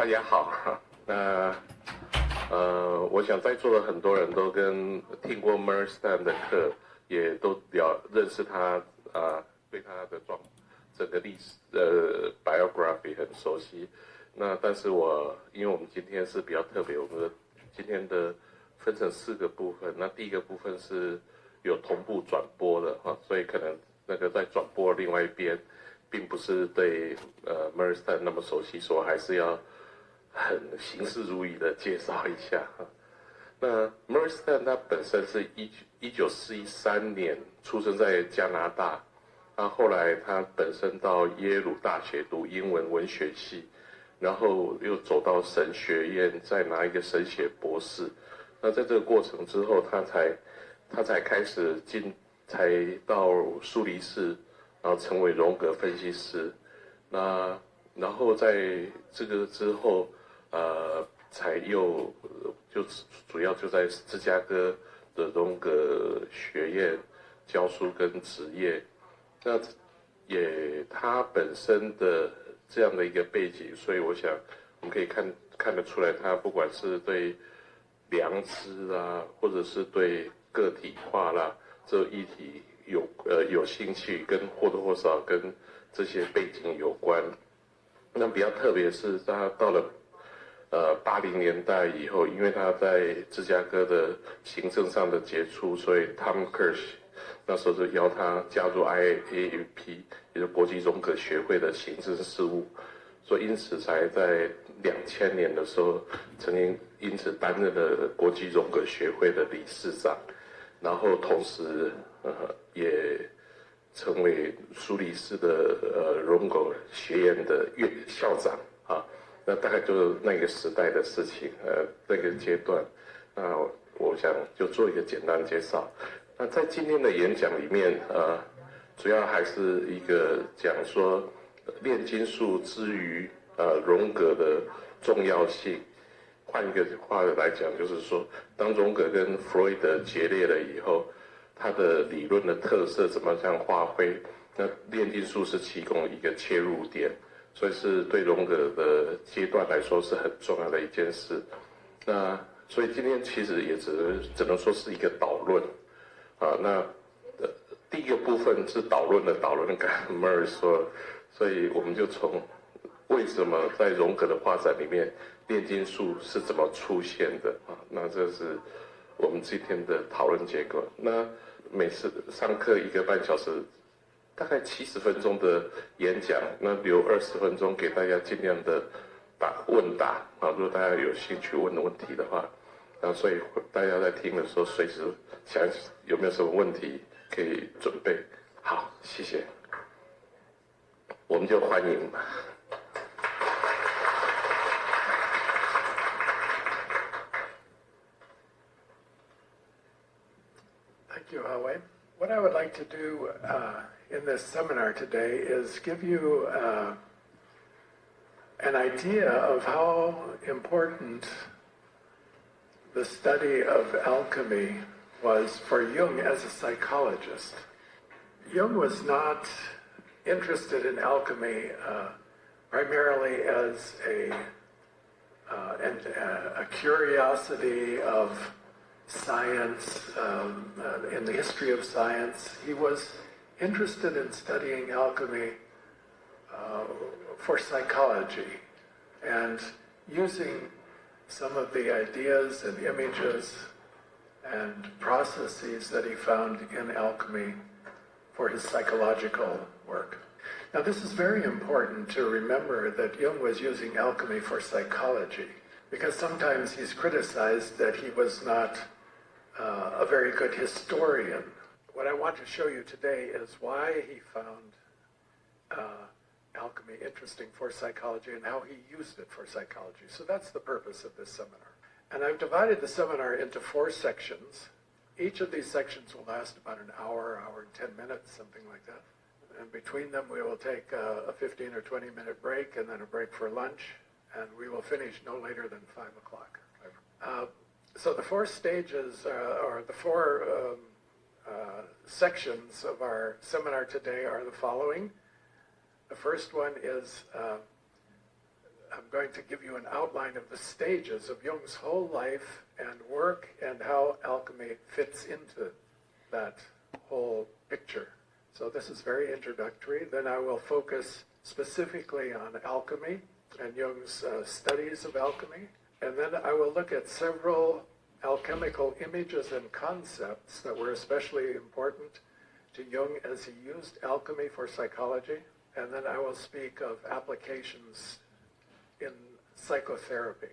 家好，我想在座的很多人都听过 Merstan 的课，也都认识他，对他的整个历史biography 很熟悉。但是因为我们今天是比较特别，我们今天的分成4个部分。那第一个部分是有同步转播的所以可能那个在转播另外一边，并不是对Merstan 那么熟悉，所以还是要很行事如仪的介绍一下那 Merstan 他本身是1943年出生在加拿大，后来他本身到耶鲁大学读英文文学系，然后又走到神学院，再拿一个神学博士。那在这个过程之后，他才开始才到苏黎世，然后成为荣格分析师。然后在这个之后，才就主要就在芝加哥的荣格学院教书跟职业。那他本身的这样的一个背景，所以我想我们可以看得出来，他不管是对良知啦，或者是对个体化啦这议题有兴趣，跟或多或少跟这些背景有关。那比较特别是他到了80年代以后，因为他在芝加哥的行政上的杰出，所以 Tom Kirsch 那时候就邀他加入 IAAP， 也就是国际荣格学会的行政事务，所以因此才在2000年的时候，曾经因此担任了国际荣格学会的理事长，然后同时也成为苏黎世的荣格学院的校长那大概就是那个时代的事情，那个阶段。那我想就做一个简单介绍。那在今天的演讲里面，主要还是一个讲说炼金术之于荣格的重要性。换一个话来讲，就是说，当荣格跟弗洛伊德决裂了以后，他的理论的特色怎么样发挥？那炼金术是提供一个切入点。所以是对荣格的阶段来说是很重要的一件事。那所以今天其实也只能说是一个导论第一个部分是导论的跟 Mers 说，所以我们就从为什么在荣格的发展里面炼金术是怎么出现的那这是我们今天的讨论结果。那每次上课1个半小时。大概70分钟的演讲，那留20分钟给大家尽量的问答如果大家有兴趣问的问题的话，所以大家在听的时候随时想有没有什么问题可以准备好，谢谢。我们就欢迎。Thank you, Howard. What I would like to do in this seminar today is give you an idea of how important the study of alchemy was for Jung as a psychologist. Jung was not interested in alchemy primarily as a curiosity of science, in the history of science. He was interested in studying alchemy for psychology and using some of the ideas and images and processes that he found in alchemy for his psychological work. Now, this is very important to remember that Jung was using alchemy for psychology, because sometimes he's criticized that he was not a very good historian. What I want to show you today is why he found alchemy interesting for psychology and how he used it for psychology. So that's the purpose of this seminar. And I've divided the seminar into 4 sections. Each of these sections will last about an hour, hour and 10 minutes, something like that. And between them we will take a 15 or 20 minute break and then a break for lunch. And we will finish no later than 5 o'clock. So the 4 stages, or the 4 sections of our seminar today are the following. The first one is I'm going to give you an outline of the stages of Jung's whole life and work and how alchemy fits into that whole picture. So this is very introductory. Then I will focus specifically on alchemy and Jung's studies of alchemy. And then I will look at several alchemical images and concepts that were especially important to Jung as he used alchemy for psychology. And then I will speak of applications in psychotherapy,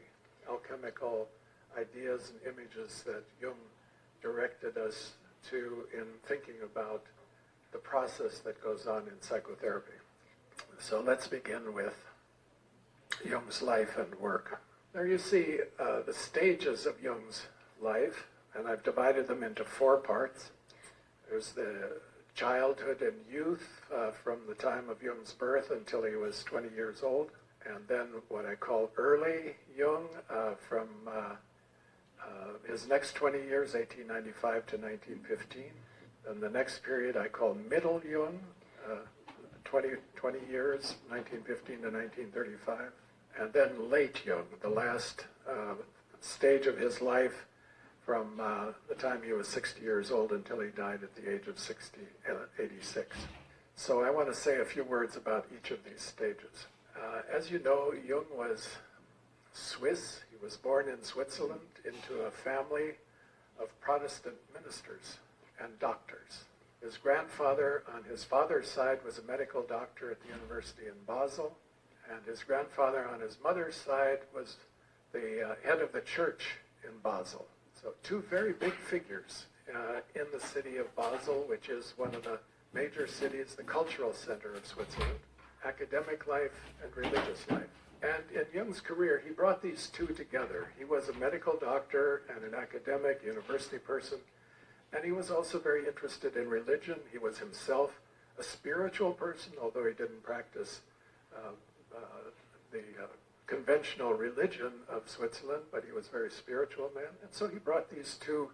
alchemical ideas and images that Jung directed us to in thinking about the process that goes on in psychotherapy. So let's begin with Jung's life and work. There you see the stages of Jung's life, and I've divided them into 4 parts. There's the childhood and youth from the time of Jung's birth until he was 20 years old, and then what I call early Jung from his next 20 years, 1895 to 1915. And the next period I call middle Jung, 20 years, 1915 to 1935. And then late Jung, the last stage of his life from the time he was 60 years old until he died at the age of 86. So I want to say a few words about each of these stages. As you know, Jung was Swiss. He was born in Switzerland into a family of Protestant ministers and doctors. His grandfather on his father's side was a medical doctor at the university in Basel, and his grandfather on his mother's side was the head of the church in Basel. So 2 very big figures in the city of Basel, which is one of the major cities, the cultural center of Switzerland, academic life and religious life. And in Jung's career, he brought these 2 together. He was a medical doctor and an academic university person, and he was also very interested in religion. He was himself a spiritual person, although he didn't practice the conventional religion of Switzerland, but he was a very spiritual man. And so he brought these 2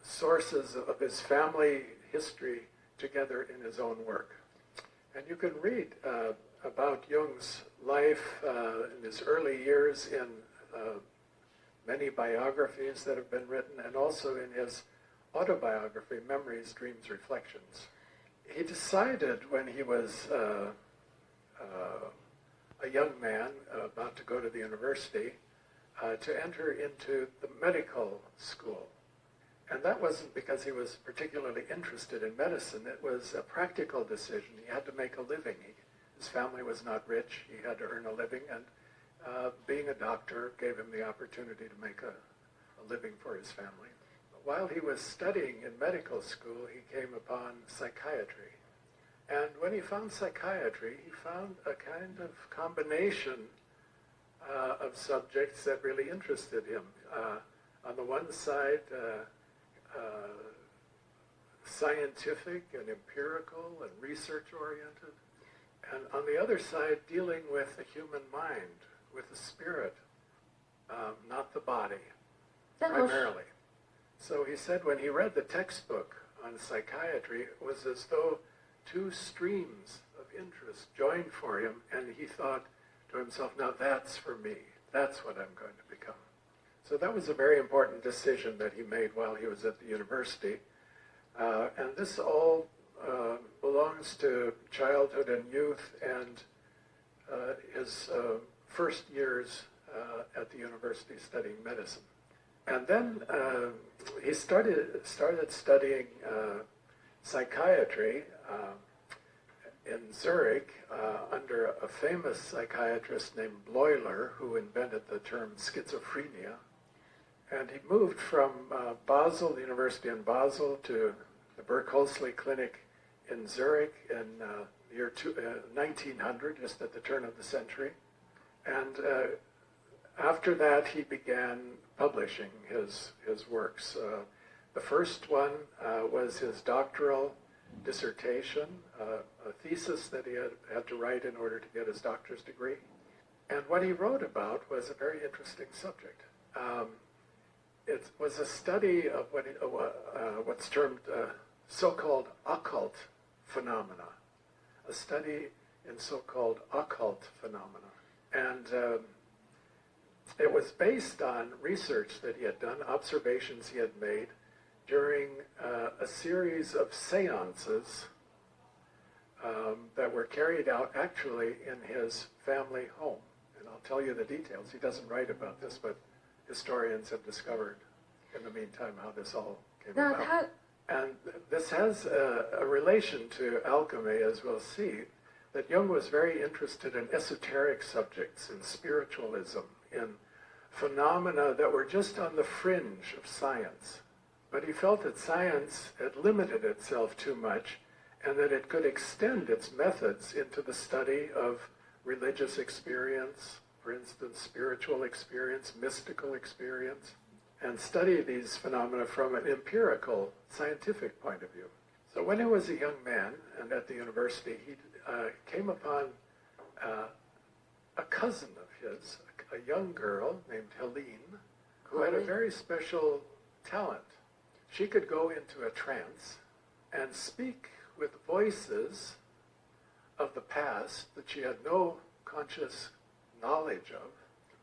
sources of his family history together in his own work. And you can read about Jung's life in his early years in many biographies that have been written, and also in his autobiography, Memories, Dreams, Reflections. He decided when he was a young man about to go to the university to enter into the medical school. And that wasn't because he was particularly interested in medicine. It was a practical decision. He had to make a living. His family was not rich. He had to earn a living, and being a doctor gave him the opportunity to make a living for his family. While he was studying in medical school, he came upon psychiatry. And when he found psychiatry, he found a kind of combination of subjects that really interested him. On the one side, scientific and empirical and research-oriented, and on the other side, dealing with the human mind, with the spirit, not the body, primarily. So he said when he read the textbook on psychiatry, it was as though 2 streams of interest joined for him, and he thought to himself, now that's for me. That's what I'm going to become. So that was a very important decision that he made while he was at the university. And this all belongs to childhood and youth and his first years at the university studying medicine. And then he started studying psychiatry in Zurich under a famous psychiatrist named Bleuler, who invented the term schizophrenia. And he moved from Basel, the university in Basel, to the Burghölzli Clinic in Zurich in the year 1900, just at the turn of the century. And after that, he began publishing his works. The first one was his doctoral dissertation, a thesis that he had to write in order to get his doctor's degree. And what he wrote about was a very interesting subject. It was a study of what's termed so-called occult phenomena, a study in so-called occult phenomena. And it was based on research that he had done, observations he had made during a series of seances that were carried out actually in his family home. And I'll tell you the details. He doesn't write about this, but historians have discovered in the meantime how this all came about. And this has a relation to alchemy, as we'll see, that Jung was very interested in esoteric subjects, in spiritualism, in phenomena that were just on the fringe of science. But he felt that science had limited itself too much and that it could extend its methods into the study of religious experience, for instance, spiritual experience, mystical experience, and study these phenomena from an empirical, scientific point of view. So when he was a young man and at the university, he came upon a cousin of his, a young girl named Helene, who had a very special talent. She could go into a trance and speak with voices of the past that she had no conscious knowledge of.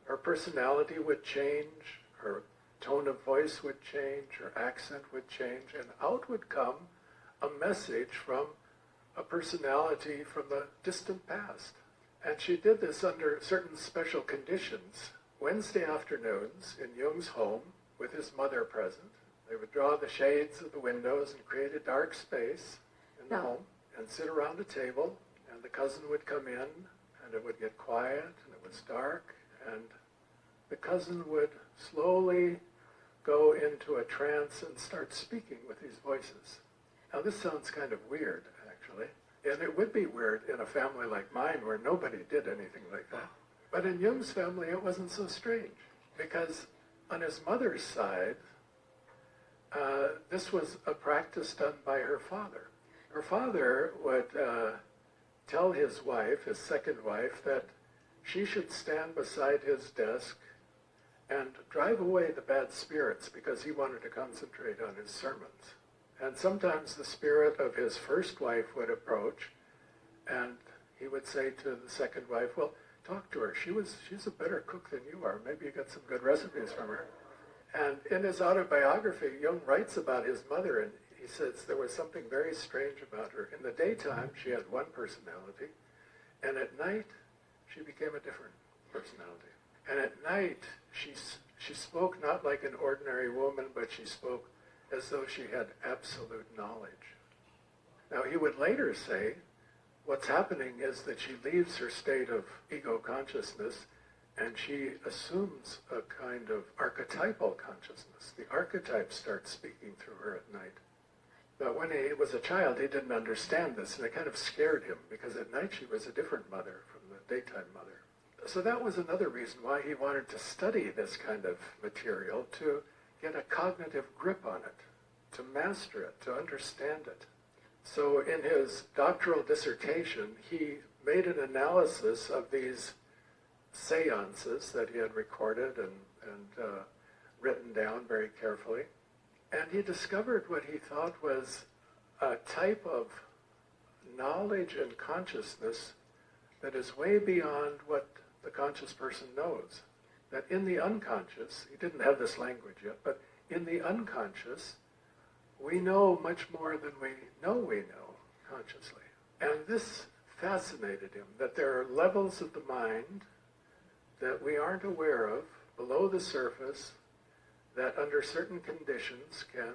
Her personality would change, her tone of voice would change, her accent would change, and out would come a message from a personality from the distant past. And she did this under certain special conditions. Wednesday afternoons in Jung's home with his mother present. They would draw the shades of the windows and create a dark space in the home and sit around a table, and the cousin would come in and it would get quiet and it was dark, and the cousin would slowly go into a trance and start speaking with these voices. Now this sounds kind of weird, actually, and it would be weird in a family like mine where nobody did anything like that. But in Jung's family it wasn't so strange, because on his mother's side, this was a practice done by her father. Her father would tell his wife, his second wife, that she should stand beside his desk and drive away the bad spirits because he wanted to concentrate on his sermons. And sometimes the spirit of his first wife would approach and he would say to the second wife, well, talk to her. She's a better cook than you are. Maybe you got some good recipes from her. And in his autobiography, Jung writes about his mother, and he says there was something very strange about her. In the daytime, she had one personality, and at night, she became a different personality. And at night, she spoke not like an ordinary woman, but she spoke as though she had absolute knowledge. Now, he would later say, what's happening is that she leaves her state of ego consciousness and she assumes a kind of archetypal consciousness. The archetypes start speaking through her at night. But when he was a child, he didn't understand this, and it kind of scared him, because at night she was a different mother from the daytime mother. So that was another reason why he wanted to study this kind of material, to get a cognitive grip on it, to master it, to understand it. So in his doctoral dissertation, he made an analysis of these seances that he had recorded and written down very carefully. And he discovered what he thought was a type of knowledge and consciousness that is way beyond what the conscious person knows. That in the unconscious, he didn't have this language yet, but in the unconscious, we know much more than we know consciously. And this fascinated him, that there are levels of the mind that we aren't aware of, below the surface, that under certain conditions can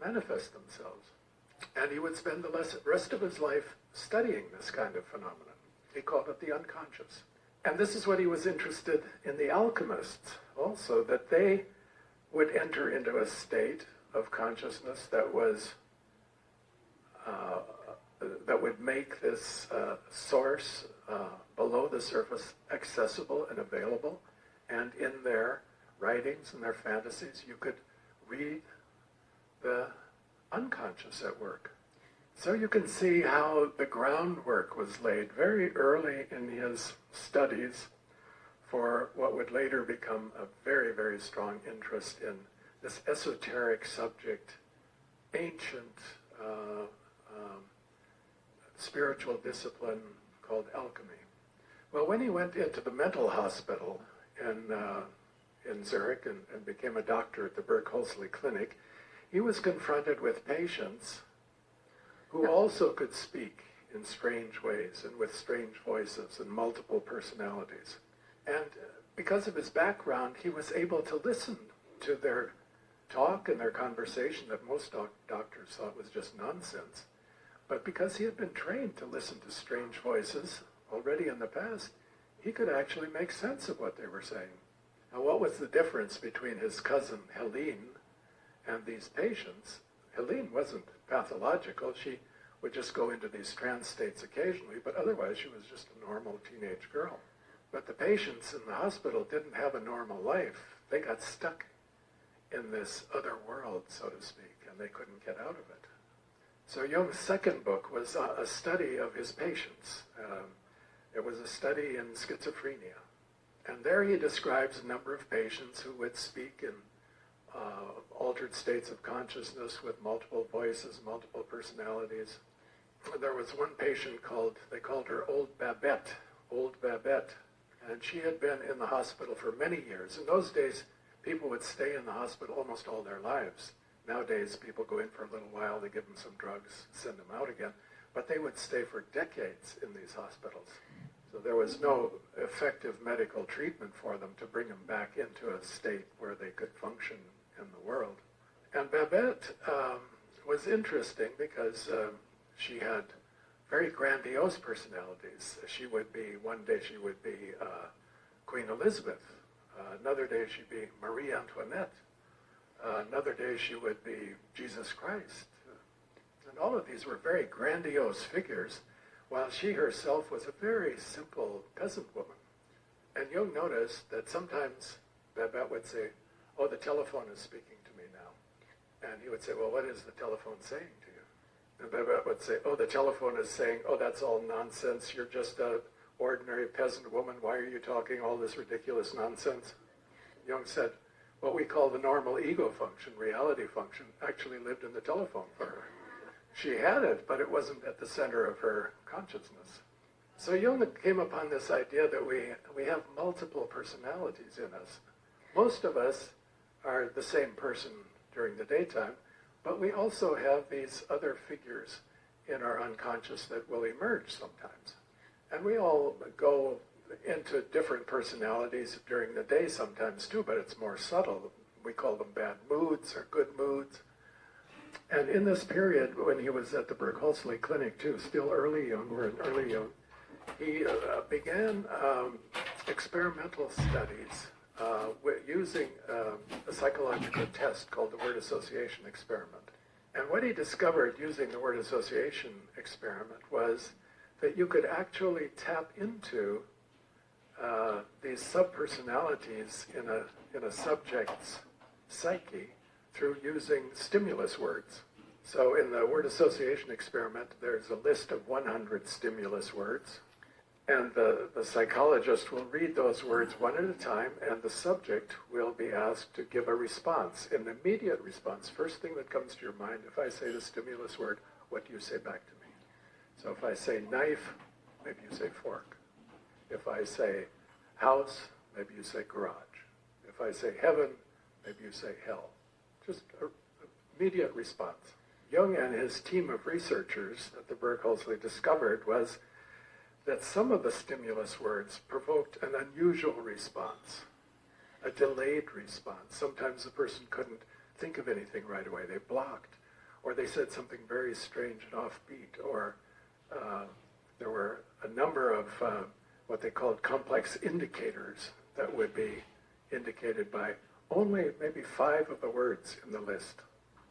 manifest themselves. And he would spend the rest of his life studying this kind of phenomenon. He called it the unconscious. And this is what he was interested in the alchemists also, that they would enter into a state of consciousness that was that would make this source below the surface accessible and available, and in their writings and their fantasies you could read the unconscious at work. So you can see how the groundwork was laid very early in his studies for what would later become a very, very strong interest in this esoteric subject, ancient spiritual discipline called alchemy. Well, when he went into the mental hospital in Zurich and became a doctor at the Berg-Holzli Clinic, he was confronted with patients who also could speak in strange ways and with strange voices and multiple personalities. And because of his background, he was able to listen to their talk and their conversation that most doctors thought was just nonsense. But because he had been trained to listen to strange voices already in the past, he could actually make sense of what they were saying. Now, what was the difference between his cousin Helene and these patients? Helene wasn't pathological. She would just go into these trance states occasionally, but otherwise she was just a normal teenage girl. But the patients in the hospital didn't have a normal life. They got stuck in this other world, so to speak, and they couldn't get out of it. So Jung's second book was a study of his patients. It was a study in schizophrenia. And there he describes a number of patients who would speak in altered states of consciousness with multiple voices, multiple personalities. There was one patient they called her Old Babette, and she had been in the hospital for many years. In those days, people would stay in the hospital almost all their lives. Nowadays, people go in for a little while, they give them some drugs, send them out again. But they would stay for decades in these hospitals. So there was no effective medical treatment for them to bring them back into a state where they could function in the world. And Babette was interesting because she had very grandiose personalities. One day she would be Queen Elizabeth. Another day she'd be Marie Antoinette. Another day she would be Jesus Christ. And all of these were very grandiose figures, while she herself was a very simple peasant woman. And Jung noticed that sometimes Babette would say, "Oh, the telephone is speaking to me now." And he would say, "Well, what is the telephone saying to you?" And Babette would say, "Oh, the telephone is saying, oh, that's all nonsense. You're just an ordinary peasant woman. Why are you talking all this ridiculous nonsense?" Jung said, what we call the normal ego function, reality function, actually lived in the telephone for her. She had it, but it wasn't at the center of her consciousness. So Jung came upon this idea that we have multiple personalities in us. Most of us are the same person during the daytime, but we also have these other figures in our unconscious that will emerge sometimes. And we all go into different personalities during the day sometimes too, but it's more subtle. We call them bad moods or good moods. And in this period, when he was at the Berg-Holzli Clinic too, still early Jung, we're in early Jung, he began experimental studies using a psychological test called the word association experiment. And what he discovered using the word association experiment was that you could actually tap into these subpersonalities in a subject's psyche through using stimulus words. So in the word association experiment, there's a list of 100 stimulus words, and the psychologist will read those words one at a time, and the subject will be asked to give a response, an immediate response. First thing that comes to your mind, if I say the stimulus word, what do you say back to me? So if I say knife, maybe you say fork. If I say house, maybe you say garage. If I say heaven, maybe you say hell. Just an immediate response. Jung and his team of researchers at the Berg-Holzli discovered was that some of the stimulus words provoked an unusual response, a delayed response. Sometimes the person couldn't think of anything right away. They blocked, or they said something very strange and offbeat, or there were a number of what they called complex indicators that would be indicated by only maybe 5 of the words in the list.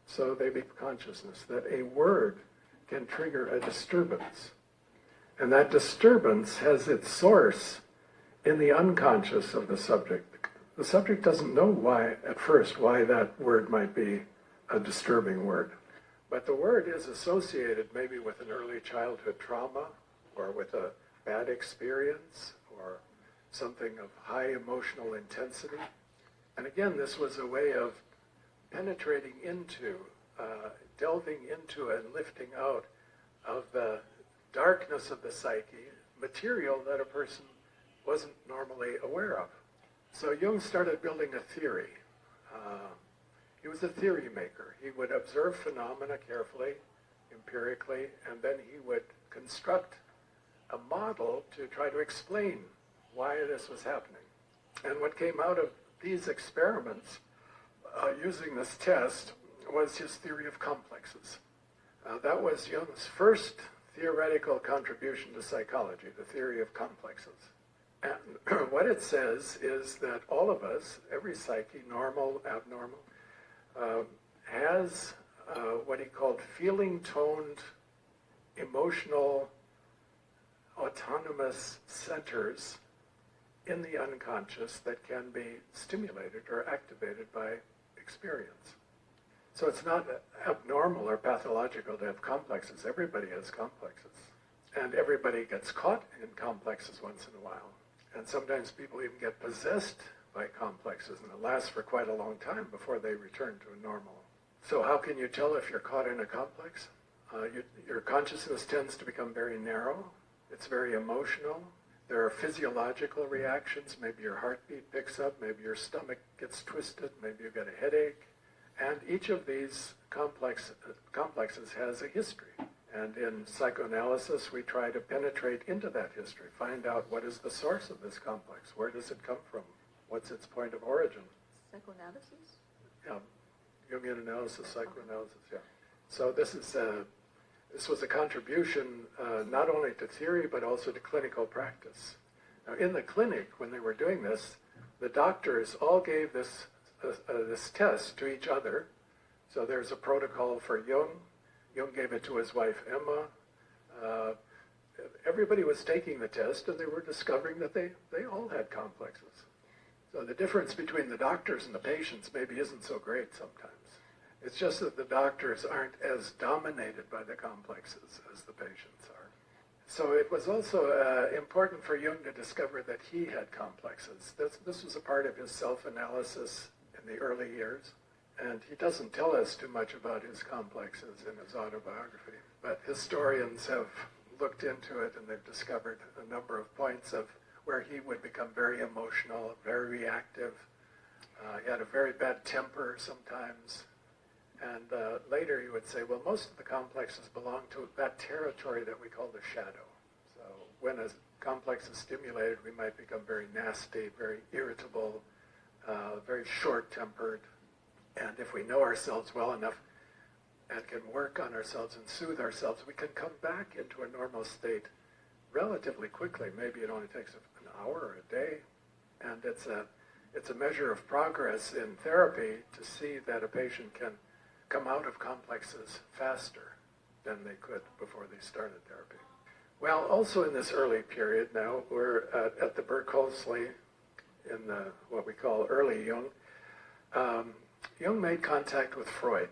So they become consciousness that a word can trigger a disturbance. And that disturbance has its source in the unconscious of the subject. The subject doesn't know why, at first, why that word might be a disturbing word. But the word is associated maybe with an early childhood trauma, or with a bad experience, or something of high emotional intensity. And again, this was a way of penetrating into, delving into and lifting out of the darkness of the psyche, material that a person wasn't normally aware of. So Jung started building a theory. He was a theory maker. He would observe phenomena carefully, empirically, and then he would construct a model to try to explain why this was happening. And what came out of these experiments using this test was his theory of complexes. That was Jung's first theoretical contribution to psychology, the theory of complexes. And what it says is that all of us, every psyche, normal, abnormal, has what he called feeling-toned, emotional, autonomous centers in the unconscious that can be stimulated or activated by experience. So it's not abnormal or pathological to have complexes. Everybody has complexes. And everybody gets caught in complexes once in a while. And sometimes people even get possessed by complexes, and it lasts for quite a long time before they return to normal. So how can you tell if you're caught in a complex? Your consciousness tends to become very narrow. It's very emotional. There are physiological reactions. Maybe your heartbeat picks up. Maybe your stomach gets twisted. Maybe you get a headache. And each of these complexes has a history. And in psychoanalysis, we try to penetrate into that history, find out what is the source of this complex. Where does it come from? What's its point of origin? Psychoanalysis? Yeah, Jungian analysis, psychoanalysis, yeah. So this was a contribution not only to theory, but also to clinical practice. Now, in the clinic, when they were doing this, the doctors all gave this test to each other. So there's a protocol for Jung. Jung gave it to his wife, Emma. Everybody was taking the test, and they were discovering that they all had complexes. So the difference between the doctors and the patients maybe isn't so great sometimes. It's just that the doctors aren't as dominated by the complexes as the patients are. So it was also important for Jung to discover that he had complexes. This was a part of his self-analysis in the early years. And he doesn't tell us too much about his complexes in his autobiography. But historians have looked into it, and they've discovered a number of points of where he would become very emotional, very reactive. He had a very bad temper sometimes. And later he would say, well, most of the complexes belong to that territory that we call the shadow. So when a complex is stimulated, we might become very nasty, very irritable, very short-tempered. And if we know ourselves well enough and can work on ourselves and soothe ourselves, we can come back into a normal state relatively quickly. Maybe it only takes an hour or a day. And it's a measure of progress in therapy to see that a patient can come out of complexes faster than they could before they started therapy. Well, also in this early period now, we're at the Berkeley in what we call early Jung. Jung made contact with Freud,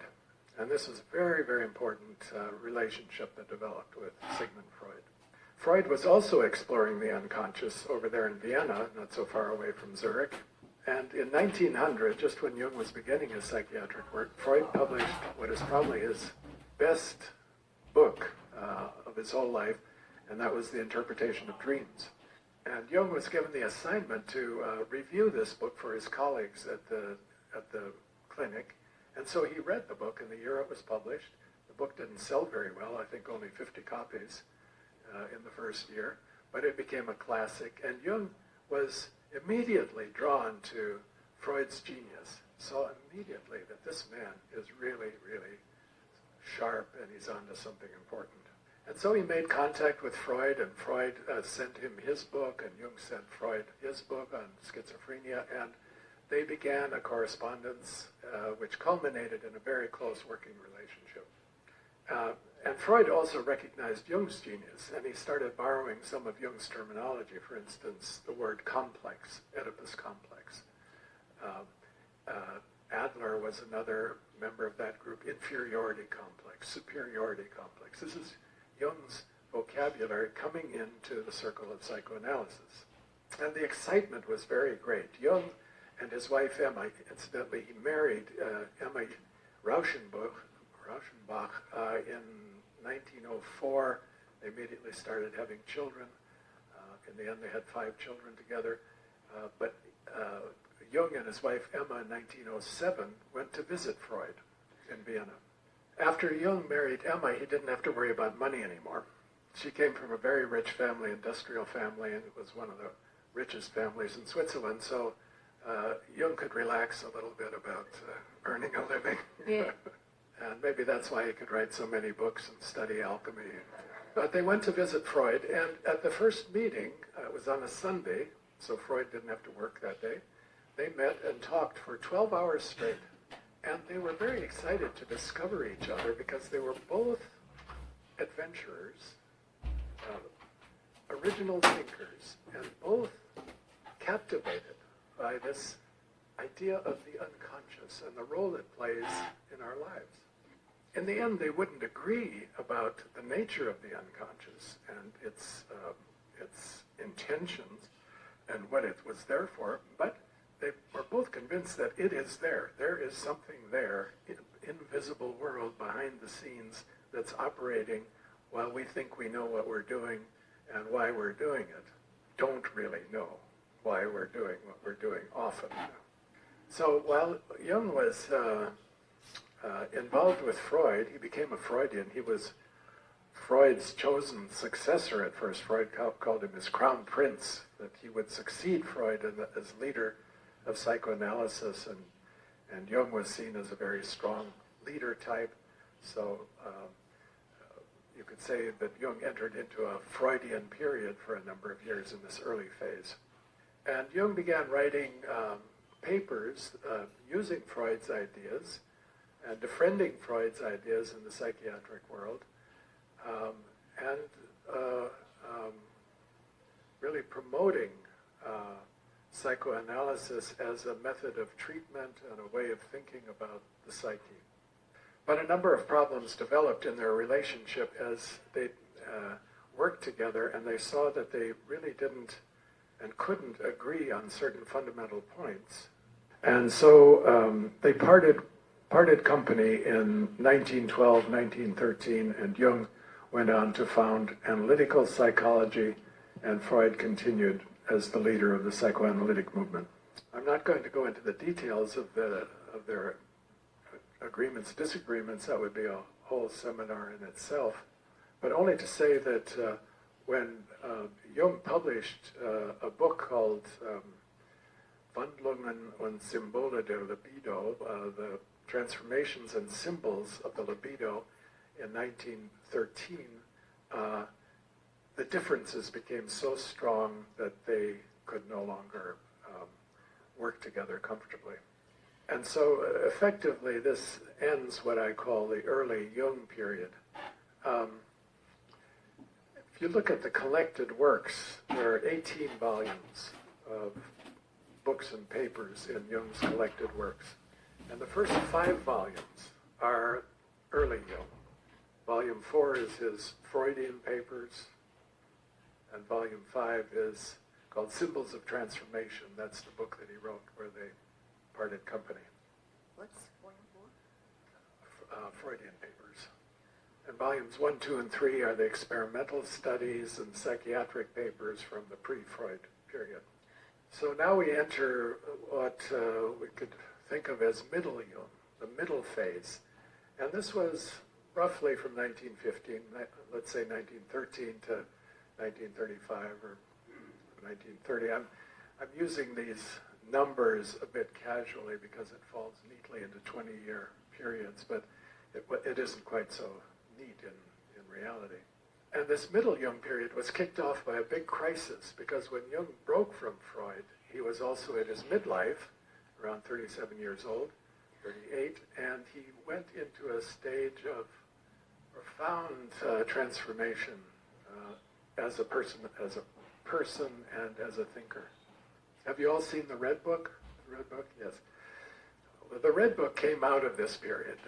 and this was a very, very important relationship that developed with Sigmund Freud. Freud was also exploring the unconscious over there in Vienna, not so far away from Zurich. And in 1900, just when Jung was beginning his psychiatric work, Freud published what is probably his best book of his whole life, and that was The Interpretation of Dreams. And Jung was given the assignment to review this book for his colleagues at the clinic. And so he read the book in the year it was published. The book didn't sell very well, I think only 50 copies in the first year, but it became a classic. And Jung was immediately drawn to Freud's genius, saw immediately that this man is really, really sharp and he's onto something important. And so he made contact with Freud, and Freud sent him his book, and Jung sent Freud his book on schizophrenia, and they began a correspondence which culminated in a very close working relationship. And Freud also recognized Jung's genius, and he started borrowing some of Jung's terminology. For instance, the word complex, Oedipus complex. Adler was another member of that group, inferiority complex, superiority complex. This is Jung's vocabulary coming into the circle of psychoanalysis. And the excitement was very great. Jung and his wife Emma, incidentally, he married Emma Rauschenbach in 1904. They immediately started having children. In the end, they had 5 children together. But Jung and his wife Emma in 1907 went to visit Freud in Vienna. After Jung married Emma, he didn't have to worry about money anymore. She came from a very rich family, industrial family, and it was one of the richest families in Switzerland. So Jung could relax a little bit about earning a living. Yeah. And maybe that's why he could write so many books and study alchemy. But they went to visit Freud, and at the first meeting, it was on a Sunday, so Freud didn't have to work that day. They met and talked for 12 hours straight. And they were very excited to discover each other because they were both adventurers, original thinkers, and both captivated by this idea of the unconscious and the role it plays in our lives. In the end, they wouldn't agree about the nature of the unconscious and its intentions and what it was there for, but they were both convinced that it is there. There is something there, invisible world behind the scenes that's operating while we think we know what we're doing and why we're doing it. Don't really know why we're doing what we're doing often. So while Jung was involved with Freud, he became a Freudian. He was Freud's chosen successor at first. Freud called him his crown prince, that he would succeed Freud as leader of psychoanalysis, and Jung was seen as a very strong leader type. So you could say that Jung entered into a Freudian period for a number of years in this early phase. And Jung began writing papers using Freud's ideas and defending Freud's ideas in the psychiatric world, and really promoting psychoanalysis as a method of treatment and a way of thinking about the psyche. But a number of problems developed in their relationship as they worked together, and they saw that they really didn't and couldn't agree on certain fundamental points. And so they parted company in 1912, 1913, and Jung went on to found analytical psychology, and Freud continued as the leader of the psychoanalytic movement. I'm not going to go into the details of their agreements, disagreements. That would be a whole seminar in itself. But only to say that when Jung published a book called Wandlungen und Symbole der Libido, the transformations and symbols of the libido, in 1913, the differences became so strong that they could no longer work together comfortably. And so effectively this ends what I call the early Jung period. If you look at the collected works, there are 18 volumes of books and papers in Jung's collected works. And the first 5 volumes are early Jung. Volume 4 is his Freudian papers, and volume 5 is called Symbols of Transformation. That's the book that he wrote where they parted company. What's volume 4? Freudian papers. And volumes 1, 2, and 3 are the experimental studies and psychiatric papers from the pre-Freud period. So now we enter what we could think of as middle Jung, the middle phase. And this was roughly from 1915, let's say 1913 to 1935 or 1930. I'm using these numbers a bit casually because it falls neatly into 20-year periods, but it isn't quite so neat in reality. And this middle Jung period was kicked off by a big crisis, because when Jung broke from Freud, he was also at his midlife, around 37 years old, 38, and he went into a stage of profound transformation as a person and as a thinker. Have you all seen the Red Book? The Red Book, yes. Well, the Red Book came out of this period.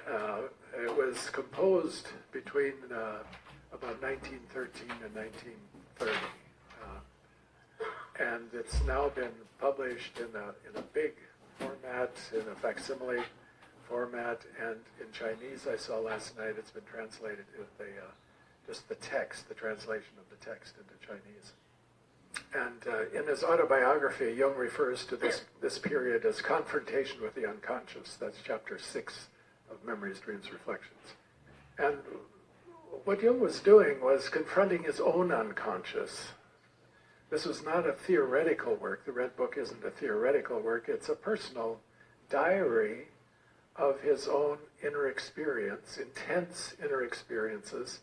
It was composed between about 1913 and 1930, and it's now been published in a big format, in a facsimile format, and in Chinese I saw last night it's been translated with just the text, the translation of the text into Chinese. And in his autobiography, Jung refers to this period as confrontation with the unconscious. That's chapter 6 of Memories, Dreams, Reflections. And what Jung was doing was confronting his own unconscious. This was not a theoretical work. The Red Book isn't a theoretical work. It's a personal diary of his own inner experience, intense inner experiences,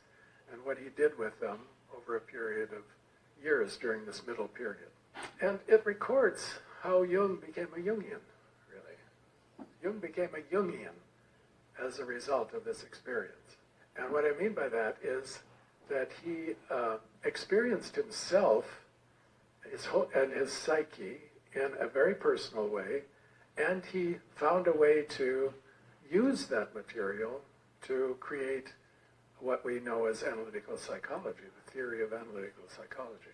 and what he did with them over a period of years during this middle period. And it records how Jung became a Jungian, really. Jung became a Jungian as a result of this experience. And what I mean by that is that he experienced himself and his psyche in a very personal way, and he found a way to use that material to create what we know as analytical psychology, the theory of analytical psychology.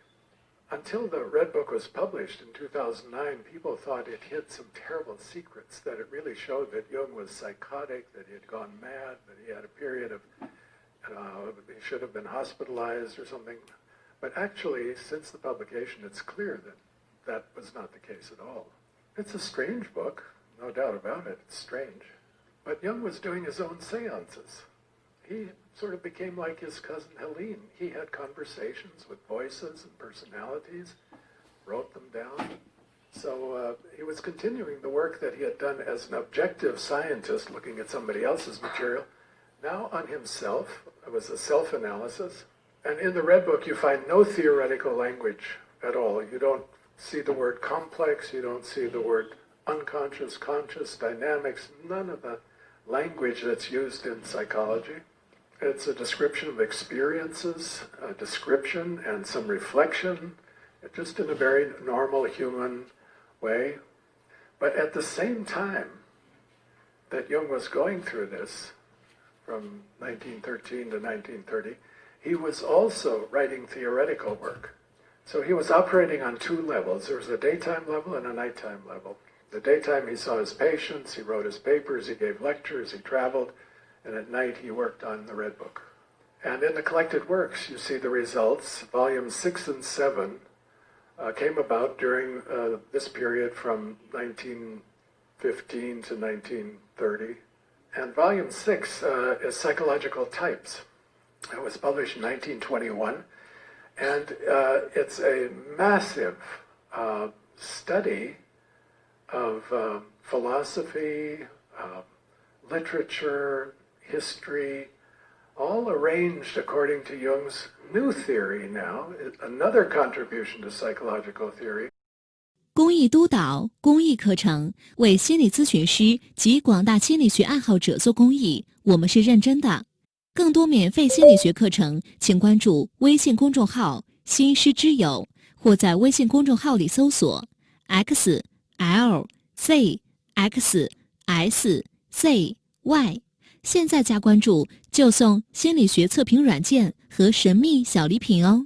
Until the Red Book was published in 2009, people thought it hid some terrible secrets, that it really showed that Jung was psychotic, that he had gone mad, that he had a period of, he should have been hospitalized or something. But actually, since the publication, it's clear that that was not the case at all. It's a strange book, no doubt about it, it's strange. But Jung was doing his own seances. He sort of became like his cousin Helene. He had conversations with voices and personalities, wrote them down. So he was continuing the work that he had done as an objective scientist, looking at somebody else's material, now on himself. It was a self-analysis. And in the Red Book, you find no theoretical language at all. You don't see the word complex, you don't see the word unconscious, conscious, dynamics, none of the language that's used in psychology. It's a description of experiences, a description and some reflection, just in a very normal human way. But at the same time that Jung was going through this, from 1913 to 1930, he was also writing theoretical work. So he was operating on two levels. There was a daytime level and a nighttime level. The daytime he saw his patients, he wrote his papers, he gave lectures, he traveled, and at night he worked on the Red Book. And in the collected works, you see the results. Volumes 6 and 7 came about during this period from 1915 to 1930. And volume 6 is Psychological Types. It was published in 1921. And it's a massive study of philosophy, literature, history, all arranged according to Jung's new theory now, another contribution to psychological theory. 公益督导公益课程为心理咨询师及广大心理学爱好者做公益，我们是认真的。更多免费心理学课程，请关注微信公众号“心师之友”，或在微信公众号里搜索 XLZXSZY， 现在加关注就送心理学测评软件和神秘小礼品哦。